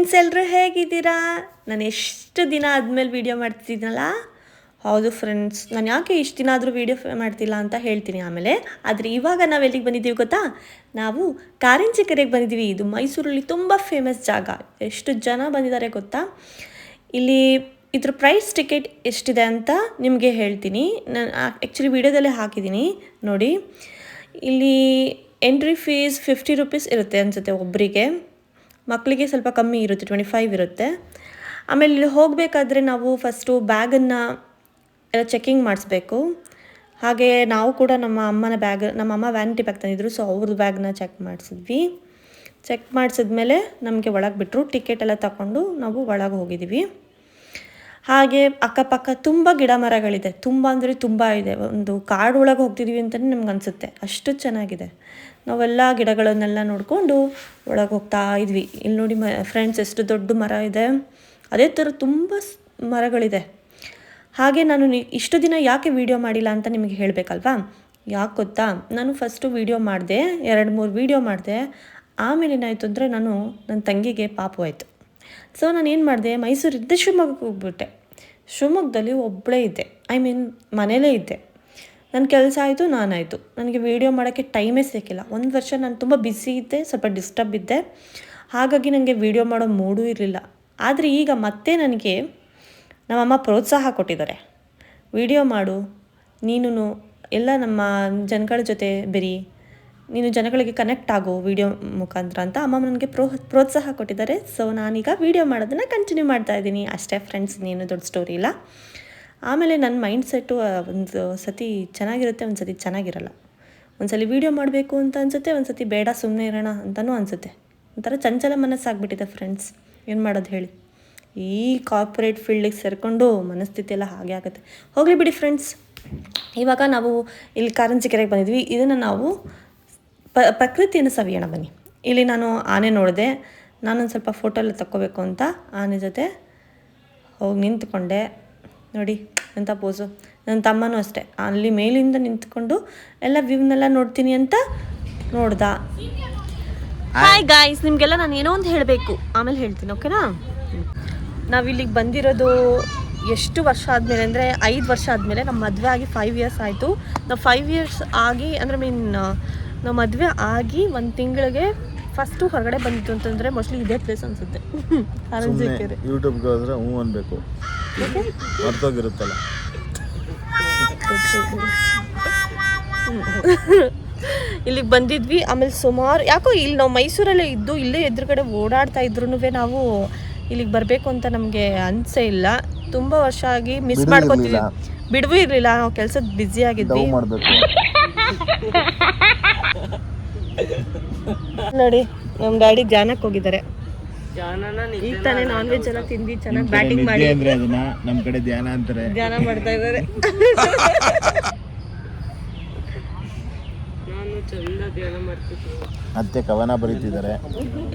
Friends, ಎಲ್ಲರೂ ಹೇಗಿದ್ದೀರಾ? ನಾನು ಎಷ್ಟು ದಿನ ಆದಮೇಲೆ ವೀಡಿಯೋ ಮಾಡ್ತಿದ್ದೀನಲ್ಲ. ಹೌದು ಫ್ರೆಂಡ್ಸ್, ನಾನು ಯಾಕೆ ಇಷ್ಟು ದಿನ ಆದರೂ ವೀಡಿಯೋ ಮಾಡ್ತಿಲ್ಲ ಅಂತ ಹೇಳ್ತೀನಿ ಆಮೇಲೆ. ಆದರೆ ಇವಾಗ ನಾವು ಎಲ್ಲಿಗೆ ಬಂದಿದ್ದೀವಿ ಗೊತ್ತಾ? ನಾವು ಕಾರಂಜಿ ಕೆರೆಗೆ ಬಂದಿದ್ದೀವಿ. ಇದು ಮೈಸೂರಲ್ಲಿ ತುಂಬ ಫೇಮಸ್ ಜಾಗ. ಎಷ್ಟು ಜನ ಬಂದಿದ್ದಾರೆ ಗೊತ್ತಾ? ಇಲ್ಲಿ ಇದ್ರ ಪ್ರೈಸ್ ಟಿಕೆಟ್ ಎಷ್ಟಿದೆ ಅಂತ ನಿಮಗೆ ಹೇಳ್ತೀನಿ. ನಾನು ಆ್ಯಕ್ಚುಲಿ ವೀಡಿಯೋದಲ್ಲೇ ಹಾಕಿದ್ದೀನಿ ನೋಡಿ. ಇಲ್ಲಿ ಎಂಟ್ರಿ ಫೀಸ್ 50 ರೂಪೀಸ್ ಇರುತ್ತೆ ಅನಿಸುತ್ತೆ ಒಬ್ಬರಿಗೆ. ಮಕ್ಕಳಿಗೆ ಸ್ವಲ್ಪ ಕಮ್ಮಿ ಇರುತ್ತೆ, 25 ಇರುತ್ತೆ. ಆಮೇಲೆ ಇಲ್ಲಿ ಹೋಗಬೇಕಾದ್ರೆ ನಾವು ಫಸ್ಟು ಬ್ಯಾಗನ್ನು ಎಲ್ಲ ಚೆಕ್ಕಿಂಗ್ ಮಾಡಿಸ್ಬೇಕು. ಹಾಗೆ ನಾವು ಕೂಡ ನಮ್ಮ ಅಮ್ಮ ವ್ಯಾನಿಟಿ ಬ್ಯಾಗ್ ತಂದಿದ್ರು, ಸೊ ಅವ್ರದ್ದು ಬ್ಯಾಗ್ನ ಚೆಕ್ ಮಾಡಿಸಿದ್ವಿ. ಚೆಕ್ ಮಾಡಿಸಿದ್ಮೇಲೆ ನಮಗೆ ಒಳಗೆ ಬಿಟ್ಟರು. ಟಿಕೆಟ್ ಎಲ್ಲ ತಗೊಂಡು ನಾವು ಒಳಗೆ ಹೋಗಿದ್ದೀವಿ. ಹಾಗೆ ಅಕ್ಕಪಕ್ಕ ತುಂಬ ಗಿಡ ಮರಗಳಿದೆ, ತುಂಬ ಅಂದರೆ ತುಂಬ ಇದೆ. ಒಂದು ಕಾಡು ಒಳಗೆ ಹೋಗ್ತಿದ್ದೀವಿ ಅಂತಲೇ ನಮ್ಗೆ ಅನಿಸುತ್ತೆ, ಅಷ್ಟು ಚೆನ್ನಾಗಿದೆ. ನಾವೆಲ್ಲ ಗಿಡಗಳನ್ನೆಲ್ಲ ನೋಡಿಕೊಂಡು ಒಳಗೆ ಹೋಗ್ತಾ ಇದ್ವಿ. ಇಲ್ಲಿ ನೋಡಿ ಫ್ರೆಂಡ್ಸ್, ಎಷ್ಟು ದೊಡ್ಡ ಮರ ಇದೆ. ಅದೇ ಥರ ತುಂಬ ಮರಗಳಿದೆ. ಹಾಗೆ ನಾನು ಇಷ್ಟು ದಿನ ಯಾಕೆ ವೀಡಿಯೋ ಮಾಡಿಲ್ಲ ಅಂತ ನಿಮಗೆ ಹೇಳಬೇಕಲ್ವಾ? ಯಾಕೆ ಗೊತ್ತಾ? ನಾನು ಫಸ್ಟು ವೀಡಿಯೋ ಮಾಡಿದೆ, 2-3 ವೀಡಿಯೋ ಮಾಡಿದೆ. ಆಮೇಲೆ ಏನಾಯಿತು ಅಂದರೆ ನನ್ನ ತಂಗಿಗೆ ಪಾಪು ಆಯಿತು. ಸೊ ನಾನು ಏನು ಮಾಡಿದೆ, ಮೈಸೂರಿದ್ದೆ ಶಿವಮೊಗ್ಗಕ್ಕೆ ಹೋಗ್ಬಿಟ್ಟೆ. ಶಿವಮೊಗ್ಗದಲ್ಲಿ ಒಬ್ಬಳೇ ಇದ್ದೆ, ಮನೇಲೇ ಇದ್ದೆ. ನನ್ನ ಕೆಲಸ ಆಯಿತು, ನಾನಾಯಿತು. ನನಗೆ ವೀಡಿಯೋ ಮಾಡೋಕ್ಕೆ ಟೈಮೇ ಸಿಕ್ಕಿಲ್ಲ. 1 ವರ್ಷ ನಾನು ತುಂಬ ಬ್ಯುಸಿ ಇದ್ದೆ, ಸ್ವಲ್ಪ ಡಿಸ್ಟರ್ಬ್ ಇದ್ದೆ. ಹಾಗಾಗಿ ನನಗೆ ವೀಡಿಯೋ ಮಾಡೋ ಮೂಡೂ ಇರಲಿಲ್ಲ. ಆದರೆ ಈಗ ಮತ್ತೆ ನನಗೆ ನಮ್ಮಮ್ಮ ಪ್ರೋತ್ಸಾಹ ಕೊಟ್ಟಿದ್ದಾರೆ. ವೀಡಿಯೋ ಮಾಡು, ನೀನು ಎಲ್ಲ ನಮ್ಮ ಜನಗಳ ಜೊತೆ ಬೆರಿ, ನೀನು ಜನಗಳಿಗೆ ಕನೆಕ್ಟ್ ಆಗು ವೀಡಿಯೋ ಮುಖಾಂತರ ಅಂತ ಅಮ್ಮ ನನಗೆ ಪ್ರೋತ್ಸಾಹ ಕೊಟ್ಟಿದ್ದಾರೆ. ಸೊ ನಾನೀಗ ವೀಡಿಯೋ ಮಾಡೋದನ್ನು ಕಂಟಿನ್ಯೂ ಮಾಡ್ತಾಯಿದ್ದೀನಿ ಅಷ್ಟೇ ಫ್ರೆಂಡ್ಸ್, ಇನ್ನೇನು ದೊಡ್ಡ ಸ್ಟೋರಿ ಇಲ್ಲ. ಆಮೇಲೆ ನನ್ನ ಮೈಂಡ್ ಸೆಟ್ಟು ಒಂದು ಸತಿ ಚೆನ್ನಾಗಿರುತ್ತೆ, ಒಂದು ಸತಿ ಚೆನ್ನಾಗಿರಲ್ಲ. ಒಂದು ಸಲ ವೀಡಿಯೋ ಮಾಡಬೇಕು ಅಂತ ಅನಿಸುತ್ತೆ, ಒಂದು ಸತಿ ಬೇಡ ಸುಮ್ಮನೆ ಇರೋಣ ಅಂತಲೂ ಅನಿಸುತ್ತೆ. ಒಂಥರ ಚಂಚಲ ಮನಸ್ಸಾಗ್ಬಿಟ್ಟಿದೆ ಫ್ರೆಂಡ್ಸ್, ಏನು ಮಾಡೋದು ಹೇಳಿ. ಈ ಕಾರ್ಪೊರೇಟ್ ಫೀಲ್ಡಿಗೆ ಸೇರಿಕೊಂಡು ಮನಸ್ಥಿತಿ ಎಲ್ಲ ಹಾಗೆ ಆಗುತ್ತೆ. ಹೋಗಲಿ ಬಿಡಿ ಫ್ರೆಂಡ್ಸ್. ಇವಾಗ ನಾವು ಇಲ್ಲಿ ಕಾರಂಜಿ ಕೆರೆಗೆ ಬಂದಿದ್ವಿ. ಇದನ್ನು ನಾವು ಪ್ರಕೃತಿಯನ್ನು ಸವಿಯೋಣ ಬನ್ನಿ. ಇಲ್ಲಿ ನಾನು ಆನೆ ನೋಡಿದೆ. ನಾನೊಂದು ಸ್ವಲ್ಪ ಫೋಟೋ ಎಲ್ಲ ತಕ್ಕೋಬೇಕು ಅಂತ ಆನೆ ಜೊತೆ ಹೋಗಿ ನಿಂತ್ಕೊಂಡೆ. ನೋಡಿ ಎಂಥ ಪೋಸು. ನನ್ನ ತಮ್ಮನೂ ಅಷ್ಟೇ, ಅಲ್ಲಿ ಮೇಲಿಂದ ನಿಂತ್ಕೊಂಡು ಎಲ್ಲ ವ್ಯೂವ್ನೆಲ್ಲ ನೋಡ್ತೀನಿ ಅಂತ ನೋಡ್ದ. ಹಾಯ್ ಗಾಯ್ಸ್, ನಿಮಗೆಲ್ಲ ನಾನು ಏನೋ ಒಂದು ಹೇಳಬೇಕು, ಆಮೇಲೆ ಹೇಳ್ತೀನಿ, ಓಕೆನಾ? ನಾವಿಲ್ಲಿಗೆ ಬಂದಿರೋದು ಎಷ್ಟು ವರ್ಷ ಆದಮೇಲೆ ಅಂದರೆ 5 ವರ್ಷ ಆದಮೇಲೆ. ನಮ್ಮ ಮದುವೆ ಆಗಿ 5 ಇಯರ್ಸ್ ಆಯಿತು. ನಾವು 5 ಇಯರ್ಸ್ ಆಗಿ ಅಂದರೆ ನಾವು ಮದುವೆ ಆಗಿ 1 ತಿಂಗಳಿಗೆ ಫಸ್ಟು ಹೊರಗಡೆ ಬಂದಿತ್ತು ಅಂತಂದರೆ ಮೋಸ್ಟ್ಲಿ ಇದೇ ಪ್ಲೇಸ್ ಅನಿಸುತ್ತೆ, ಕಾರಂಜಿ ಕೆರೆ. ಯೂಟ್ಯೂಬ್ಗೆ ಹೋದರೆ ಹ್ಞೂ ಅನ್ಬೇಕು, ಮರ್ತೋಗಿರುತ್ತಲ್ಲ. ಇಲ್ಲಿಗೆ ಬಂದಿದ್ವಿ. ಆಮೇಲೆ ಸುಮಾರು ಯಾಕೋ ಇಲ್ಲಿ ನಾವು ಮೈಸೂರಲ್ಲೇ ಇದ್ದು ಇಲ್ಲೇ ಎದುರುಗಡೆ ಓಡಾಡ್ತಾ ಇದ್ರೂ ನಾವು ಇಲ್ಲಿಗೆ ಬರಬೇಕು ಅಂತ ನಮಗೆ ಅನಿಸೇ ಇಲ್ಲ. ತುಂಬ ವರ್ಷ ಆಗಿ ಮಿಸ್ ಮಾಡ್ಕೊತೀವಿ. ಬಿಡುವೂ ಇರಲಿಲ್ಲ, ನಾವು ಕೆಲಸದ ಬ್ಯುಸಿ ಆಗಿದ್ವಿ. ನೋಡಿ ನಮ್ಮ ಡ್ಯಾಡಿ ಧ್ಯಾನಕ್ಕೆ ಹೋಗಿದ್ದಾರೆ. ಈಗ ತಾನೇ ನಾನ್ ವೆಜ್ ಎಲ್ಲ ತಿಂದು ಚೆನ್ನಾಗಿ ಬ್ಯಾಟಿಂಗ್ ಮಾಡಿ ನಮ್ಮ ಕಡೆ ಧ್ಯಾನ ಅಂತಾರೆ, ಧ್ಯಾನ ಮಾಡ್ತಾ ಇದ್ದಾರೆ. ನಾನು ಚಂದ ಧ್ಯಾನ ಮಾಡ್ತಿದ್ದೆ. ಮತ್ತೆ ಕವನ ಬರೀತಿದ್ದಾರೆ.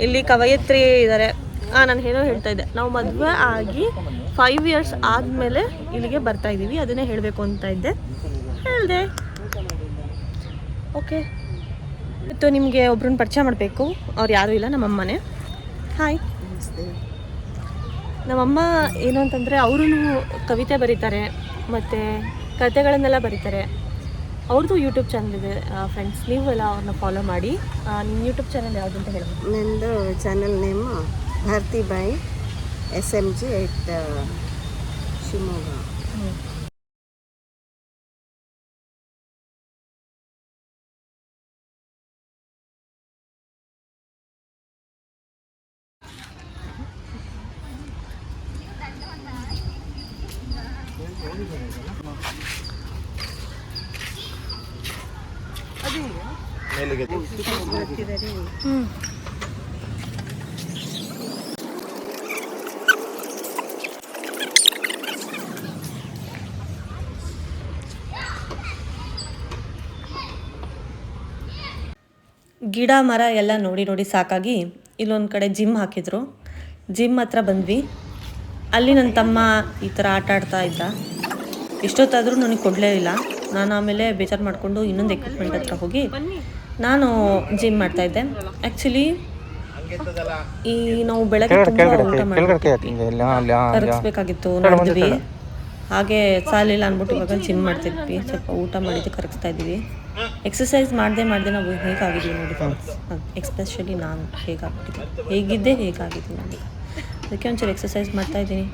ಇಲ್ಲಿ ಕವಯತ್ರಿ ಇದ್ದಾರೆ. ನಾನು ಏನೋ ಹೇಳ್ತಾ ಇದ್ದೆ, ನಾವು ಮದುವೆ ಆಗಿ 5 ಇಯರ್ಸ್ ಆದಮೇಲೆ ಇಲ್ಲಿಗೆ ಬರ್ತಾ ಇದ್ದೀವಿ. ಅದನ್ನೇ ಹೇಳಬೇಕು ಅಂತ ಇದ್ದೆ, ಹೇಳಿದೆ. ಓಕೆ, ಇವತ್ತು ನಿಮಗೆ ಒಬ್ರನ್ನ ಪರಿಚಯ ಮಾಡಬೇಕು. ಅವ್ರು ಯಾರೂ ಇಲ್ಲ, ನಮ್ಮಮ್ಮನೇ. ಹಾಯ್. ನಮ್ಮಮ್ಮ ಏನು ಅಂತಂದರೆ ಅವರು ಕವಿತೆ ಬರೀತಾರೆ ಮತ್ತು ಕತೆಗಳನ್ನೆಲ್ಲ ಬರೀತಾರೆ. ಅವ್ರದ್ದು ಯೂಟ್ಯೂಬ್ ಚಾನಲ್ ಇದೆ ಫ್ರೆಂಡ್ಸ್, ನೀವು ಎಲ್ಲ ಅವ್ರನ್ನ ಫಾಲೋ ಮಾಡಿ. ನಿಮ್ಮ ಯೂಟ್ಯೂಬ್ ಚಾನಲ್ ಯಾವುದು ಅಂತ ಹೇಳಿ? ನಂದು ಚಾನಲ್ ನೇಮ್ ಭಾರತಿ ಬಾಯಿ SMG at ಶಿವಮೊಗ್ಗ. ಗಿಡ ಮರ ಎಲ್ಲ ನೋಡಿ ಸಾಕಾಗಿ ಇಲ್ಲೊಂದು ಕಡೆ ಜಿಮ್ ಹಾಕಿದ್ರು. ಜಿಮ್ ಹತ್ರ ಬಂದ್ವಿ. ಅಲ್ಲಿ ನನ್ನ ತಮ್ಮ ಈ ಥರ ಆಟ ಆಡ್ತಾ ಇದ್ದ. ಎಷ್ಟೊತ್ತಾದರೂ ನನಗೆ ಕೊಡಲೇ ಇಲ್ಲ. ನಾನು ಆಮೇಲೆ ಬೇಜಾರು ಮಾಡಿಕೊಂಡು ಇನ್ನೊಂದು ಎಕ್ವಿಪ್ಮೆಂಟ್ ಹತ್ರ ಹೋಗಿ ನಾನು ಜಿಮ್ ಮಾಡ್ತಾಯಿದ್ದೆ. ಆ್ಯಕ್ಚುಲಿ ಈ ನಾವು ಬೆಳಗ್ಗೆ ತುಂಬ ಊಟ ಮಾಡ್ತೀವಿ, ಕರಗಿಸ್ಬೇಕಾಗಿತ್ತು ನೋಡಿದ್ವಿ. ಹಾಗೆ ಸಾಲಿಲ್ಲ ಅಂದ್ಬಿಟ್ಟು ಇವಾಗ ಜಿಮ್ ಮಾಡ್ತಿದ್ವಿ, ಸ್ವಲ್ಪ ಊಟ ಮಾಡಿದ್ದು ಕರಗಿಸ್ತಾ ಇದ್ದೀವಿ. ಎಕ್ಸಸೈಸ್ ಮಾಡದೆ ನಾವು ಹೇಗಾಗಿದ್ದೀವಿ ನೋಡಿ ಫ್ರೆಂಡ್ಸ್, ಎಕ್ಸ್ಪೆಷಲಿ ನಾನು ಹೇಗಿದ್ದೆ ಹೇಗಾಗಿದ್ದೀನಿ ನನಗೆ. ಅದಕ್ಕೆ ಒಂಚೂರು ಎಕ್ಸಸೈಸ್ ಮಾಡ್ತಾಯಿದ್ದೀನಿ.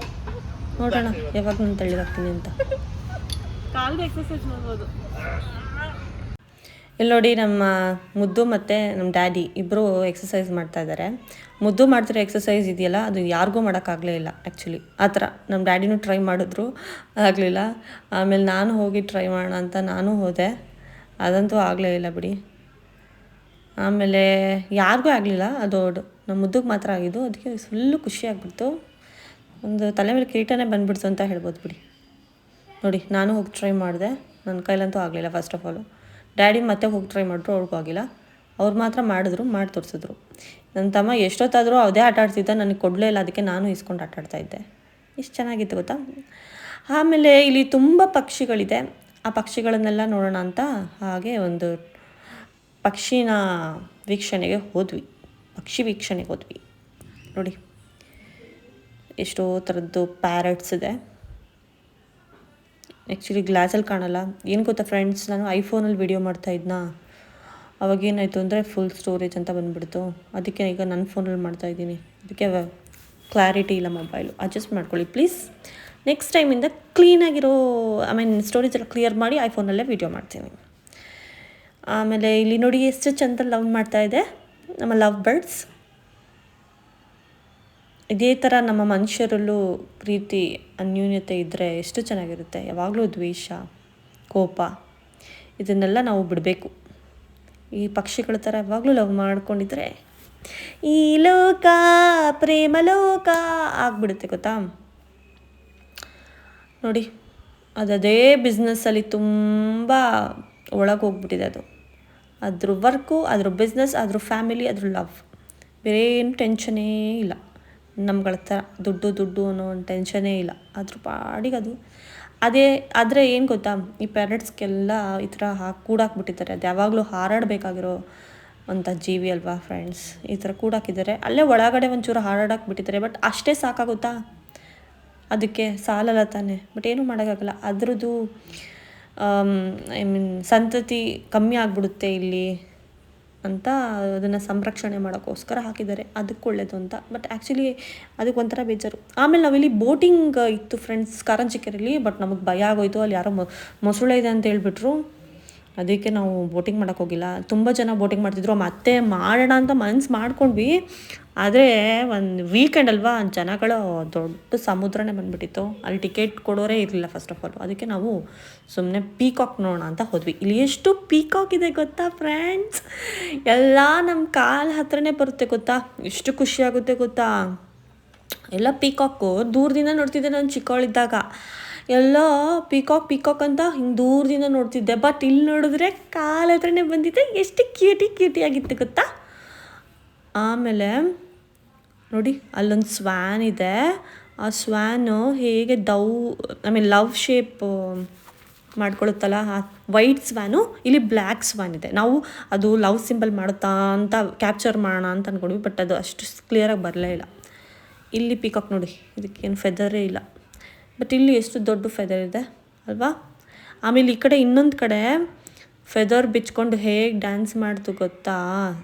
ನೋಡೋಣ ಯಾವಾಗ ನಾನು ತಳ್ಳಿಗಾಗ್ತೀನಿ ಅಂತ. ಕಾಲ್ಗೆ ಎಕ್ಸಸೈಸ್ ಮಾಡ್ಬೋದು. ಇಲ್ಲಿ ನೋಡಿ ನಮ್ಮ ಮುದ್ದು ಮತ್ತು ನಮ್ಮ ಡ್ಯಾಡಿ ಇಬ್ಬರು ಎಕ್ಸಸೈಸ್ ಮಾಡ್ತಾಯಿದ್ದಾರೆ. ಮುದ್ದು ಮಾಡ್ತಿರೋ ಎಕ್ಸಸೈಸ್ ಇದೆಯಲ್ಲ, ಅದು ಯಾರಿಗೂ ಮಾಡೋಕ್ಕಾಗಲೇ ಇಲ್ಲ ಆ್ಯಕ್ಚುಲಿ. ಆ ಥರ ನಮ್ಮ ಡ್ಯಾಡಿನೂ ಟ್ರೈ ಮಾಡಿದ್ರು, ಆಗಲಿಲ್ಲ. ಆಮೇಲೆ ನಾನು ಹೋಗಿ ಟ್ರೈ ಮಾಡೋಣ ಅಂತ ನಾನು ಹೋದೆ, ಅದಂತೂ ಆಗಲೇ ಇಲ್ಲ ಬಿಡಿ. ಆಮೇಲೆ ಯಾರಿಗೂ ಆಗಲಿಲ್ಲ, ಅದು ನಮ್ಮ ಮುದ್ದುಗೆ ಮಾತ್ರ ಆಗಿದ್ದು. ಅದಕ್ಕೆ ಫುಲ್ಲು ಖುಷಿ ಆಗಿಬಿಡ್ತು, ಒಂದು ತಲೆ ಮೇಲೆ ಕಿರೀಟನೇ ಬಂದುಬಿಡ್ತು ಅಂತ ಹೇಳ್ಬೋದು ಬಿಡಿ. ನೋಡಿ ನಾನು ಹೋಗಿ ಟ್ರೈ ಮಾಡಿದೆ, ನನ್ನ ಕೈಲಂತೂ ಆಗಲಿಲ್ಲ. ಫಸ್ಟ್ ಆಫ್ ಆಲು ಡ್ಯಾಡಿ ಮತ್ತೆ ಹೋಗಿ ಟ್ರೈ ಮಾಡಿದ್ರು, ಅವ್ರಿಗೂ ಆಗಿಲ್ಲ. ಅವ್ರು ಮಾತ್ರ ಮಾಡಿದ್ರು, ಮಾಡಿ ತೋರಿಸಿದ್ರು. ನನ್ನ ತಮ್ಮ ಎಷ್ಟೊತ್ತಾದರೂ ಅದೇ ಆಟ ಆಡ್ತಿದ್ದ, ನನಗೆ ಕೊಡಲೇ ಇಲ್ಲ. ಅದಕ್ಕೆ ನಾನು ಇಸ್ಕೊಂಡು ಆಟಾಡ್ತಾಯಿದ್ದೆ. ಎಷ್ಟು ಚೆನ್ನಾಗಿತ್ತು ಗೊತ್ತಾ. ಆಮೇಲೆ ಇಲ್ಲಿ ತುಂಬ ಪಕ್ಷಿಗಳಿದೆ, ಆ ಪಕ್ಷಿಗಳನ್ನೆಲ್ಲ ನೋಡೋಣ ಅಂತ ಹಾಗೆ ಒಂದು ಪಕ್ಷಿ ವೀಕ್ಷಣೆಗೆ ಹೋದ್ವಿ. ನೋಡಿ ಎಷ್ಟೋ ಥರದ್ದು ಪ್ಯಾರಟ್ಸ್ ಇದೆ. ಆ್ಯಕ್ಚುಲಿ ಗ್ಲಾಸಲ್ಲಿ ಕಾಣಲ್ಲ. ಏನು ಗೊತ್ತಾ ಫ್ರೆಂಡ್ಸ್, ನಾನು ಐಫೋನಲ್ಲಿ ವೀಡಿಯೋ ಮಾಡ್ತಾಯಿದ್ನಾ, ಅವಾಗೇನಾಯಿತು ಅಂದರೆ ಫುಲ್ ಸ್ಟೋರೇಜ್ ಅಂತ ಬಂದುಬಿಡ್ತು. ಅದಕ್ಕೆ ಈಗ ನನ್ನ ಫೋನಲ್ಲಿ ಮಾಡ್ತಾಯಿದ್ದೀನಿ. ಅದಕ್ಕೆ ಕ್ಲಾರಿಟಿ ಇಲ್ಲ ಮೊಬೈಲು. ಅಡ್ಜಸ್ಟ್ ಮಾಡ್ಕೊಳ್ಳಿ ಪ್ಲೀಸ್. ನೆಕ್ಸ್ಟ್ ಟೈಮಿಂದ ಕ್ಲೀನಾಗಿರೋ ಸ್ಟೋರೇಜ್ ಎಲ್ಲ ಕ್ಲಿಯರ್ ಮಾಡಿ ಐಫೋನಲ್ಲೇ ವೀಡಿಯೋ ಮಾಡ್ತೀನಿ. ಆಮೇಲೆ ಇಲ್ಲಿ ನೋಡಿ ಎಷ್ಟು ಚಂದ ಲವ್ ಮಾಡ್ತಾಯಿದೆ ನಮ್ಮ ಲವ್ ಬರ್ಡ್ಸ್. ಇದೇ ಥರ ನಮ್ಮ ಮನುಷ್ಯರಲ್ಲೂ ಪ್ರೀತಿ ಅನ್ಯೂನ್ಯತೆ ಇದ್ದರೆ ಎಷ್ಟು ಚೆನ್ನಾಗಿರುತ್ತೆ. ಯಾವಾಗಲೂ ದ್ವೇಷ, ಕೋಪ ಇದನ್ನೆಲ್ಲ ನಾವು ಬಿಡಬೇಕು. ಈ ಪಕ್ಷಿಗಳ ಥರ ಯಾವಾಗಲೂ ಲವ್ ಮಾಡ್ಕೊಂಡಿದ್ರೆ ಈ ಲೋಕ ಪ್ರೇಮ ಲೋಕ ಆಗಿಬಿಡುತ್ತೆ ಗೊತ್ತಾ. ನೋಡಿ ಅದೇ ಬಿಸ್ನೆಸ್ಸಲ್ಲಿ ತುಂಬ ಒಳಗೆ ಹೋಗ್ಬಿಟ್ಟಿದೆ ಅದು. ಅದ್ರ ವರ್ಕು, ಅದ್ರ ಬಿಸ್ನೆಸ್, ಅದ್ರ ಫ್ಯಾಮಿಲಿ, ಅದ್ರ ಲವ್, ಬೇರೆ ಏನು ಟೆನ್ಷನೇ ಇಲ್ಲ. ನಮ್ಗಳ ಥರ ದುಡ್ಡು ಅನ್ನೋ ಒಂದು ಟೆನ್ಷನೇ ಇಲ್ಲ. ಅದ್ರ ಪಾಡಿಗೆ ಅದು ಅದೇ. ಆದರೆ ಏನು ಗೊತ್ತಾ, ಈ ಪ್ಯಾರೆಟ್ಸ್ಗೆಲ್ಲ ಈ ಥರ ಕೂಡಾಕ್ಬಿಟ್ಟಿದ್ದಾರೆ. ಅದು ಯಾವಾಗಲೂ ಹಾರಾಡಬೇಕಾಗಿರೋ ಅಂಥ ಜೀವಿ ಅಲ್ವಾ ಫ್ರೆಂಡ್ಸ್. ಈ ಥರ ಕೂಡಾಕಿದ್ದಾರೆ, ಅಲ್ಲೇ ಒಳಗಡೆ ಒಂಚೂರು ಹಾರಾಡಾಕ್ಬಿಟ್ಟಿದ್ದಾರೆ. ಬಟ್ ಅಷ್ಟೇ ಸಾಕಾಗುತ್ತಾ, ಅದಕ್ಕೆ ಸಾಲಲ್ಲ ತಾನೆ. ಬಟ್ ಏನೂ ಮಾಡೋಕ್ಕಾಗಲ್ಲ. ಅದ್ರದ್ದು ಸಂತತಿ ಕಮ್ಮಿ ಆಗಿಬಿಡುತ್ತೆ ಇಲ್ಲಿ ಅಂತ ಅದನ್ನು ಸಂರಕ್ಷಣೆ ಮಾಡೋಕ್ಕೋಸ್ಕರ ಹಾಕಿದ್ದಾರೆ. ಅದಕ್ಕೆ ಒಳ್ಳೆಯದು ಅಂತ. ಬಟ್ ಆ್ಯಕ್ಚುಲಿ ಅದಕ್ಕೆ ಒಂಥರ ಬೇಜಾರು. ಆಮೇಲೆ ನಾವಿಲ್ಲಿ ಬೋಟಿಂಗ್ ಇತ್ತು ಫ್ರೆಂಡ್ಸ್ ಕಾರಂಜಿಕೆರೆಯಲ್ಲಿ. ಬಟ್ ನಮಗೆ ಭಯ ಆಗೋಯ್ತು, ಅಲ್ಲಿ ಯಾರೋ ಮೊಸಳೆ ಇದೆ ಅಂತ ಹೇಳ್ಬಿಟ್ರು. ಅದಕ್ಕೆ ನಾವು ಬೋಟಿಂಗ್ ಮಾಡೋಕ್ಕೆ ಹೋಗಿಲ್ಲ. ತುಂಬ ಜನ ಬೋಟಿಂಗ್ ಮಾಡ್ತಿದ್ರು, ಮತ್ತೆ ಮಾಡೋಣ ಅಂತ ಮನ್ಸು ಮಾಡ್ಕೊಂಡ್ವಿ. ಆದರೆ ಒಂದು ವೀಕೆಂಡ್ ಅಲ್ವಾ, ಜನಗಳು ದೊಡ್ಡ ಸಮುದ್ರನೇ ಬಂದುಬಿಟ್ಟಿತ್ತು. ಅಲ್ಲಿ ಟಿಕೆಟ್ ಕೊಡೋರೇ ಇರಲಿಲ್ಲ ಫಸ್ಟ್ ಆಫ್ ಆಲ್. ಅದಕ್ಕೆ ನಾವು ಸುಮ್ಮನೆ ಪೀಕಾಕ್ ನೋಡೋಣ ಅಂತ ಹೋದ್ವಿ. ಇಲ್ಲಿ ಎಷ್ಟು ಪೀಕಾಕ್ ಇದೆ ಗೊತ್ತಾ ಫ್ರೆಂಡ್ಸ್, ಎಲ್ಲ ನಮ್ಮ ಕಾಲು ಹತ್ರನೇ ಬರುತ್ತೆ ಗೊತ್ತಾ. ಎಷ್ಟು ಖುಷಿಯಾಗುತ್ತೆ ಗೊತ್ತಾ. ಎಲ್ಲ ಪೀಕಾಕು ದೂರದಿಂದ ನೋಡ್ತಿದ್ದೆ ನಾನು ಚಿಕ್ಕವಳಿದ್ದಾಗ. ಎಲ್ಲ ಪೀಕಾಕ್ ಅಂತ ಹಿಂಗೆ ದೂರದಿಂದ ನೋಡ್ತಿದ್ದೆ. ಬಟ್ ಇಲ್ಲಿ ನೋಡಿದ್ರೆ ಕಾಲ ಹತ್ರನೇ ಬಂದಿದ್ದೆ. ಎಷ್ಟು ಕ್ಯೂಟಿಯಾಗಿತ್ತು ಗೊತ್ತಾ. ಆಮೇಲೆ ನೋಡಿ ಅಲ್ಲೊಂದು ಸ್ವ್ಯಾನ್ ಇದೆ. ಆ ಸ್ವ್ಯಾನು ಹೇಗೆ ಲವ್ ಶೇಪ್ ಮಾಡ್ಕೊಳುತ್ತಲ್ಲ, ಆ ವೈಟ್ ಸ್ವ್ಯಾನು, ಇಲ್ಲಿ ಬ್ಲ್ಯಾಕ್ ಸ್ವ್ಯಾನ್ ಇದೆ. ನಾವು ಅದು ಲವ್ ಸಿಂಬಲ್ ಮಾಡುತ್ತಾ ಅಂತ ಕ್ಯಾಪ್ಚರ್ ಮಾಡೋಣ ಅಂತ ಅಂದ್ಕೊಂಡ್ವಿ. ಬಟ್ ಅದು ಅಷ್ಟು ಕ್ಲಿಯರಾಗಿ ಬರಲೇ ಇಲ್ಲ. ಇಲ್ಲಿ ಪೀಕಾಕ್ ನೋಡಿ, ಇದಕ್ಕೇನು ಫೆದರೇ ಇಲ್ಲ. ಬಟ್ ಇಲ್ಲಿ ಎಷ್ಟು ದೊಡ್ಡ ಫೆದರ್ ಇದೆ ಅಲ್ವಾ. ಆಮೇಲೆ ಈ ಕಡೆ ಇನ್ನೊಂದು ಕಡೆ ಫೆದರ್ ಬಿಚ್ಕೊಂಡು ಹೇಗೆ ಡ್ಯಾನ್ಸ್ ಮಾಡ್ತು ಗೊತ್ತಾ,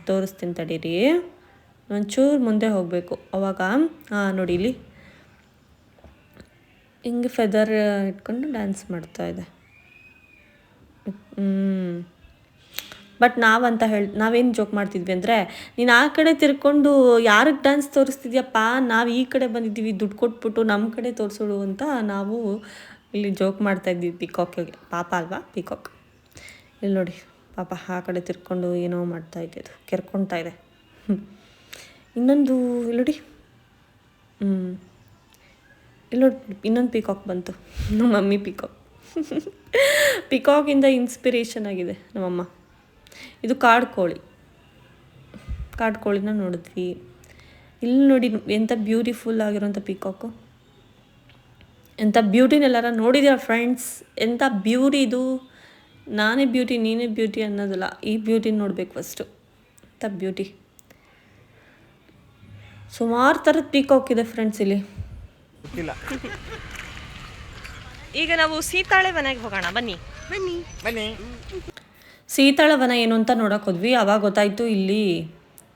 ತೋರಿಸ್ತೀನಿ ತಡೀರಿ. ಒಂಚೂರು ಮುಂದೆ ಹೋಗಬೇಕು ಅವಾಗ. ನೋಡಿ ಇಲ್ಲಿ ಹಿಂಗೆ ಫೆದರ್ ಇಟ್ಕೊಂಡು ಡ್ಯಾನ್ಸ್ ಮಾಡ್ತಾಯಿದೆ. ಬಟ್ ನಾವೇನು ಜೋಕ್ ಮಾಡ್ತಿದ್ವಿ ಅಂದರೆ, ನೀನು ಆ ಕಡೆ ತಿರ್ಕೊಂಡು ಯಾರಿಗೆ ಡ್ಯಾನ್ಸ್ ತೋರಿಸ್ತಿದ್ಯಪ್ಪ, ನಾವು ಈ ಕಡೆ ಬಂದಿದ್ದೀವಿ ದುಡ್ಡು ಕೊಟ್ಬಿಟ್ಟು ನಮ್ಮ ಕಡೆ ತೋರಿಸೋಳು ಅಂತ ನಾವು ಇಲ್ಲಿ ಜೋಕ್ ಮಾಡ್ತಾಯಿದ್ವಿ ಪಿಕಾಕಿಗೆ. ಪಾಪ ಅಲ್ವಾ ಪಿಕಾಕ್. ಇಲ್ಲಿ ನೋಡಿ ಪಾಪ ಆ ಕಡೆ ತಿರ್ಕೊಂಡು ಏನೋ ಮಾಡ್ತಾಯಿದ್ದೆ, ಅದು ಕೆರ್ಕೊಳ್ತಾ ಇದೆ. ಇನ್ನೊಂದು ಇಲ್ಲಿ ನೋಡಿ, ಇಲ್ಲಿ ನೋಡಿ ಇನ್ನೊಂದು ಪಿಕಾಕ್ ಬಂತು, ನಮ್ಮ ಮಮ್ಮಿ ಪಿಕಾಕ್. ಪಿಕಾಕಿಂದ ಇನ್ಸ್ಪಿರೇಷನ್ ಆಗಿದೆ ನಮ್ಮಮ್ಮ. ಇದು ಕಾಡು ಕೋಳಿನ ನೋಡಿದ್ವಿ. ಇಲ್ಲಿ ನೋಡಿ ಎಂಥ ಬ್ಯೂಟಿಫುಲ್ ಆಗಿರೋಂಥ ಪಿಕಾಕು. ಎಂಥ ಬ್ಯೂಟಿನೆಲ್ಲರ ನೋಡಿದ್ದೀರ ಫ್ರೆಂಡ್ಸ್, ಎಂಥ ಬ್ಯೂಟಿ ಇದು. ನಾನೇ ಬ್ಯೂಟಿ ನೀನೇ ಬ್ಯೂಟಿ ಅನ್ನೋದಲ್ಲ, ಈ ಬ್ಯೂಟಿ ನೋಡಬೇಕು ಫಸ್ಟು. ಎಂಥ ಬ್ಯೂಟಿ. ಸುಮಾರು ಥರದ ಪೀಕಾಕ್ ಇದೆ ಫ್ರೆಂಡ್ಸ್ ಇಲ್ಲಿ. ಗೊತ್ತಿಲ್ಲ. ಈಗ ನಾವು ಸೀತಾಳೆ ಮನೆಗೆ ಹೋಗೋಣ ಬನ್ನಿ. ಬನ್ನಿ. ಸೀತಾಳ ವನ ಏನು ಅಂತ ನೋಡೋಕೆ ಹೋದ್ವಿ. ಆವಾಗ ಗೊತ್ತಾಯಿತು ಇಲ್ಲಿ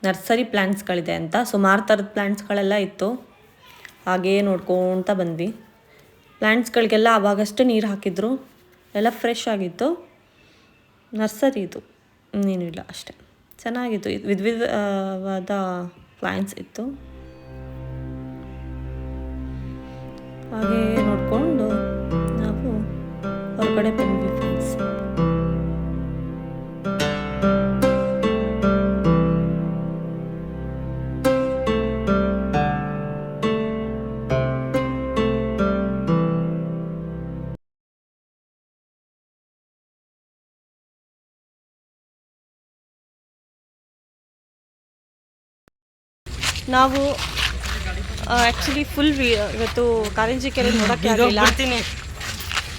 ನರ್ಸರಿ ಪ್ಲ್ಯಾಂಟ್ಸ್ಗಳಿದೆ ಅಂತ. ಸುಮಾರು ಥರದ ಪ್ಲ್ಯಾಂಟ್ಸ್ಗಳೆಲ್ಲ ಇತ್ತು. ಹಾಗೇ ನೋಡ್ಕೊತ ಬಂದ್ವಿ. ಪ್ಲ್ಯಾಂಟ್ಸ್ಗಳಿಗೆಲ್ಲ ಆವಾಗಷ್ಟೇ ನೀರು ಹಾಕಿದ್ರು, ಎಲ್ಲ ಫ್ರೆಶ್ ಆಗಿತ್ತು. ನರ್ಸರಿ ಇದು, ಇನ್ನೇನು ಇಲ್ಲ ಅಷ್ಟೇ. ಚೆನ್ನಾಗಿತ್ತು. ವಿಧವಾದ ಪ್ಲ್ಯಾಂಟ್ಸ್ ಇತ್ತು. ಹಾಗೆ ನೋಡಿಕೊಂಡು ನಾವು ಹೊರಗಡೆ ಬಂದ್ವಿ ಫ್ರೆಂಡ್ಸ್. ನಾವು ಆ್ಯಕ್ಚುಲಿ ಫುಲ್ ಇವತ್ತು ಕಾರಂಜಿ ಕೆರೆ ನೋಡೋಕ್ಕೆ ಆಗಲಿಲ್ಲ.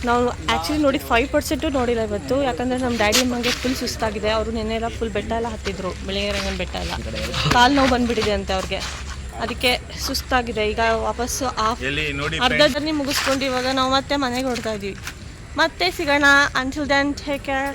ನಾವು ಆ್ಯಕ್ಚುಲಿ ನೋಡಿ 5% ನೋಡಿಲ್ಲ ಇವತ್ತು. ಯಾಕಂದರೆ ನಮ್ಮ ಡ್ಯಾಡಿ ಅಮ್ಮಂಗೆ ಫುಲ್ ಸುಸ್ತಾಗಿದೆ. ಅವರು ನೆನ್ನೆಲ್ಲ ಫುಲ್ ಬೆಟ್ಟ ಎಲ್ಲ ಹತ್ತಿದ್ರು, ಬೆಳಗ್ಗೆರಂಗನ ಬೆಟ್ಟ ಎಲ್ಲ. ಕಾಲು ನೋವು ಬಂದುಬಿಟ್ಟಿದೆ ಅಂತೆ ಅವ್ರಿಗೆ, ಅದಕ್ಕೆ ಸುಸ್ತಾಗಿದೆ. ಈಗ ವಾಪಸ್ಸು ಅರ್ಧ ಜರ್ನಿ ಮುಗಿಸ್ಕೊಂಡು ಇವಾಗ ನಾವು ಮತ್ತೆ ಮನೆಗೆ ಹೊರಡ್ತಾ ಇದ್ದೀವಿ. ಮತ್ತೆ ಸಿಗೋಣ. Until then take care.